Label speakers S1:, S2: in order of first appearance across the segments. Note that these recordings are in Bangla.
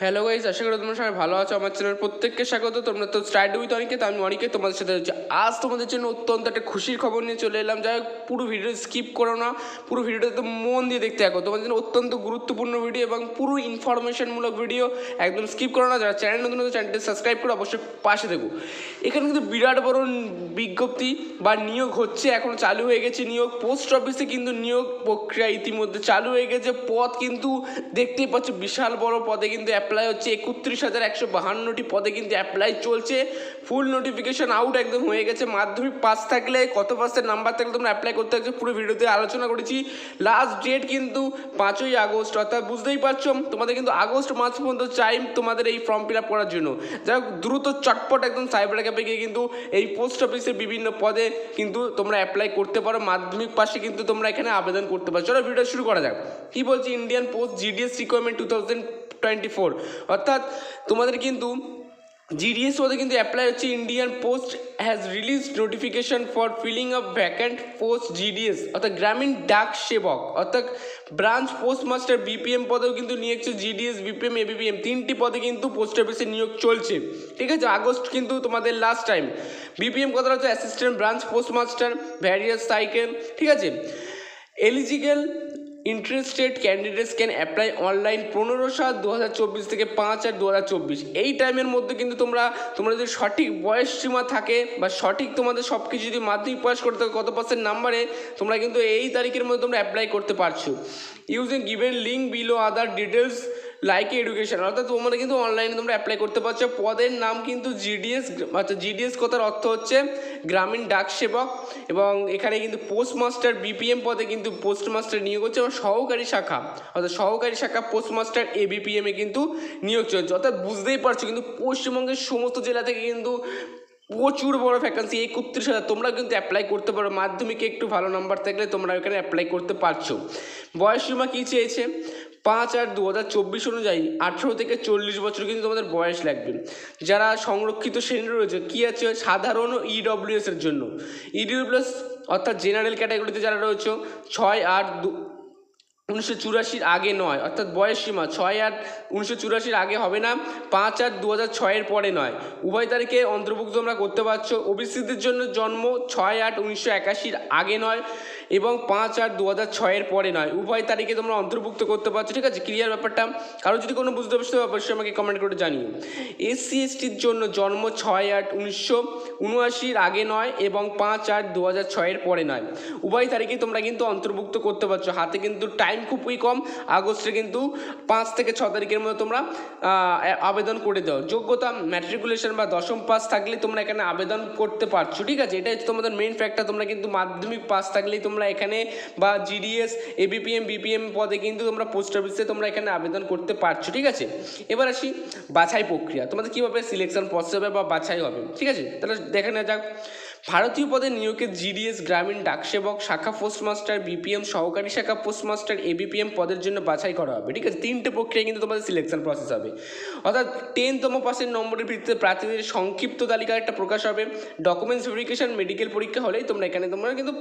S1: হ্যালো গাইস, আশা করি তোমরা সবাই ভালো আছো। আমার চ্যানেল প্রত্যেককে স্বাগত। তোমরা তো স্টার্ট উইথ অনিকেত, আমি অনিকেত তোমাদের সাথে হচ্ছে। আজ তোমাদের জন্য অত্যন্ত একটা খুশির খবর নিয়ে চলে এলাম। যাই হোক, পুরো ভিডিও স্কিপ করো না, পুরো ভিডিওটা তো মন দিয়ে দেখতে থাকো। তোমাদের জন্য অত্যন্ত গুরুত্বপূর্ণ ভিডিও এবং পুরো ইনফরমেশনমূলক ভিডিও, একদম স্কিপ করো না। যারা চ্যানেল নতুন চ্যানেলটি সাবস্ক্রাইব করে অবশ্যই পাশে দেখো। এখানে কিন্তু বিরাট বড় বিজ্ঞপ্তি বা নিয়োগ হচ্ছে, এখন চালু হয়ে গেছে নিয়োগ। পোস্ট অফিসে কিন্তু নিয়োগ প্রক্রিয়া ইতিমধ্যে চালু হয়ে গেছে। পদ কিন্তু দেখতেই পাচ্ছ, বিশাল বড় পদে কিন্তু অ্যাপ্লাই হচ্ছে। 31,152টি পদে কিন্তু অ্যাপ্লাই চলছে। ফুল নোটিফিকেশন আউট একদম হয়ে গেছে। মাধ্যমিক পাস থাকলে, কত পার্সেন্ট নাম্বার থাকলে তোমরা অ্যাপ্লাই করতে হচ্ছে পুরো ভিডিওতে আলোচনা করেছি। লাস্ট ডেট কিন্তু 5ই আগস্ট, অর্থাৎ বুঝতেই পারছো তোমাদের কিন্তু আগস্ট মাস পর্যন্ত টাইম তোমাদের এই ফর্ম ফিল আপ করার জন্য। যাই হোক, দ্রুত চটপট একদম সাইবার ক্যাফে গিয়ে কিন্তু এই পোস্ট অফিসের বিভিন্ন পদে কিন্তু তোমরা অ্যাপ্লাই করতে পারো। মাধ্যমিক পাশে কিন্তু তোমরা এখানে আবেদন করতে পারো। চলো ভিডিও শুরু করা যাক। কি বলছি, ইন্ডিয়ান পোস্ট জিডিএস রিকোয়ারমেন্ট 2024, অর্থাৎ তোমাদের কিন্তু জিডিএস পদে কিন্তু অ্যাপ্লাই হচ্ছে। Indian post has release notification for filling up vacant post GDS, অর্থাৎ গ্রামীণ ডাক সেবক, অর্থাৎ ব্রাঞ্চ পোস্ট মাস্টার বিপিএম পদেও কিন্তু নিয়োগ হচ্ছে। জিডিএস, বিপিএম, এবিপিএম 3টি পদে কিন্তু পোস্ট অফিসে নিয়োগ চলছে। ঠিক আছে, আগস্ট কিন্তু তোমাদের লাস্ট টাইম। বিপিএম কথাটা হচ্ছে assistant branch post master, various cycle. ঠিক আছে, eligible interested candidates can apply online 15/7/2024 থেকে 5/8/2024। এই টাইমের মধ্যে কিন্তু তোমরা যদি সঠিক বয়স সীমা থাকে বা সঠিক তোমাদের সব কিছু যদি মাধ্যমিক পাস করতে থাকে, কত পার্সেন্ট নাম্বারে তোমরা কিন্তু এই তারিখের মধ্যে তোমরা অ্যাপ্লাই করতে পারছো। Using given link below other details like education, অর্থাৎ তোমরা কিন্তু অনলাইনে তোমরা অ্যাপ্লাই করতে পারছো। পদের নাম কিন্তু জিডিএস, অর্থাৎ জিডিএস কথার অর্থ হচ্ছে গ্রামীণ ডাক সেবক, এবং এখানে কিন্তু পোস্ট মাস্টার বিপিএম পদে কিন্তু পোস্ট মাস্টার নিয়োগ হচ্ছে, এবং সহকারী শাখা, অর্থাৎ সহকারী শাখা পোস্ট মাস্টার এবিপিএমে কিন্তু নিয়োগ চলছে। অর্থাৎ বুঝতেই পারছো কিন্তু পশ্চিমবঙ্গের সমস্ত জেলা থেকে কিন্তু প্রচুর বড় ভ্যাকান্সি। 31,000 তোমরা কিন্তু অ্যাপ্লাই করতে পারো। মাধ্যমিকে একটু ভালো নাম্বার থাকলে তোমরা এখানে অ্যাপ্লাই করতে পারছো। বয়স সীমা কী চেয়েছে, 5/8/2024 অনুযায়ী 18 থেকে 40 বছর কিন্তু তোমাদের বয়স লাগবে। যারা সংরক্ষিত শ্রেণী রয়েছে, কী আছে, সাধারণ ইডব্লিউএস এর জন্য, ইডব্লিউএস অর্থাৎ জেনারেল ক্যাটাগরিতে যারা রয়েছে 6/8/1984 আগে নয়, অর্থাৎ বয়স সীমা 6/8/1984 আগে হবে না, 5/8/2006 পরে নয়, উভয় তারিখে অন্তর্ভুক্ত তোমরা করতে পারছো। ওবিসিদের জন্য জন্ম 6/8/1981 আগে নয় এবং 5/8/2006 পরে নয়, উভয় তারিখে তোমরা অন্তর্ভুক্ত করতে পারছো। ঠিক আছে, ক্লিয়ার ব্যাপারটা? কারো যদি কোনো বুঝতে পারছো অবশ্যই আমাকে কমেন্ট করে জানিও। এসসি এসটির জন্য জন্ম 6/8/1979 আগে নয় এবং 5/8/2006 পরে নয়, উভয় তারিখে তোমরা কিন্তু অন্তর্ভুক্ত করতে পারছো। হাতে কিন্তু টাইম খুবই কম, আগস্টে কিন্তু 5 থেকে 6 তারিখের মধ্যে তোমরা আবেদন করে দাও। যোগ্যতা ম্যাট্রিকুলেশন বা 10ম পাস থাকলে তোমরা এখানে আবেদন করতে পারছো। ঠিক আছে, এটাই হচ্ছে তোমাদের মেইন ফ্যাক্টর। তোমরা কিন্তু মাধ্যমিক পাস থাকলেই তোমরা এখানে বা জিডিএস, এবিপিএম, বিপিএম পদে কিন্তু তোমরা পোস্ট অফিসে তোমরা এখানে আবেদন করতে পারছো। ঠিক আছে, এবার আসি বাছাই প্রক্রিয়া, তোমাদের কীভাবে সিলেকশন প্রসেস হবে বা বাছাই হবে। ঠিক আছে, তাহলে দেখে নেওয়া যাক। ভারতীয় পদে নিয়োগে জিডিএস, গ্রামীণ ডাকসেবক, শাখা পোস্টমাস্টার, বিপিএম, সহকারী শাখা পোস্টমাস্টার, এবিপিএম পদের জন্য বাছাই করা হবে। ঠিক আছে, 3টে প্রক্রিয়া কিন্তু তোমাদের সিলেকশন প্রসেস হবে। অর্থাৎ 10তম পাসের নম্বরের ভিত্তিতে প্রার্থীদের সংক্ষিপ্ত তালিকা একটা প্রকাশ হবে। ডকুমেন্টস ভেরিফিকেশন, মেডিকেল পরীক্ষা হলেই তোমরা কিন্তু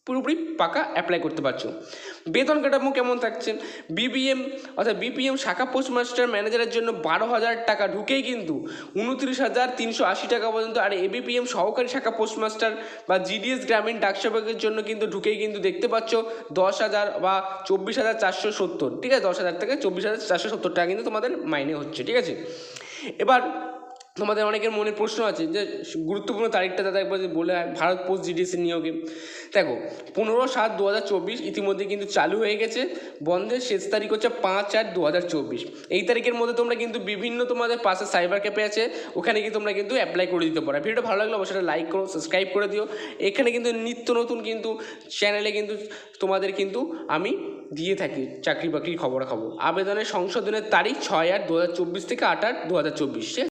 S1: পুরোপুরি পাকা অ্যাপ্লাই করতে পারছো। বেতন কাঠামো কেমন থাকছে, বিপিএম অর্থাৎ বিপিএম শাখা পোস্টমাস্টার ম্যানেজারের জন্য 12,000 টাকা ঢুকেই কিন্তু 29,380 টাকা পর্যন্ত, আর এবিপিএম সহকারী শাখা পোস্টমাস্টার বা জিডিএস গ্রামীণ ডাকসেবকের জন্য কিন্তু ঢুকেই কিন্তু দেখতে পাচ্ছ 10,000 বা 24,470। ঠিক আছে, 10,000 থেকে 24,470 টাকা কিন্তু তোমাদের মাইনে হচ্ছে। ঠিক আছে, এবার তোমাদের অনেকের মনে প্রশ্ন আছে যে গুরুত্বপূর্ণ তারিখটা দাদা একবার বলে ভারত পোস্ট জিডিএসের নিয়োগে। দেখো, 15/7/2024 ইতিমধ্যে কিন্তু চালু হয়ে গেছে। বন্ধের শেষ তারিখ হচ্ছে 5/8/2024। এই তারিখের মধ্যে তোমরা কিন্তু বিভিন্ন তোমাদের পাশে সাইবার ক্যাফে আছে, ওখানে গিয়ে তোমরা কিন্তু অ্যাপ্লাই করে দিতে পারো। ভিডিওটা ভালো লাগলে অবশ্যই লাইক করো, সাবস্ক্রাইব করে দিও। এখানে কিন্তু নিত্য নতুন কিন্তু চ্যানেলে কিন্তু তোমাদের কিন্তু আমি দিয়ে থাকি চাকরি বাকরির খবরাখবর। আবেদনের সংশোধনের তারিখ 6/8/2024 থেকে 8/8/2024।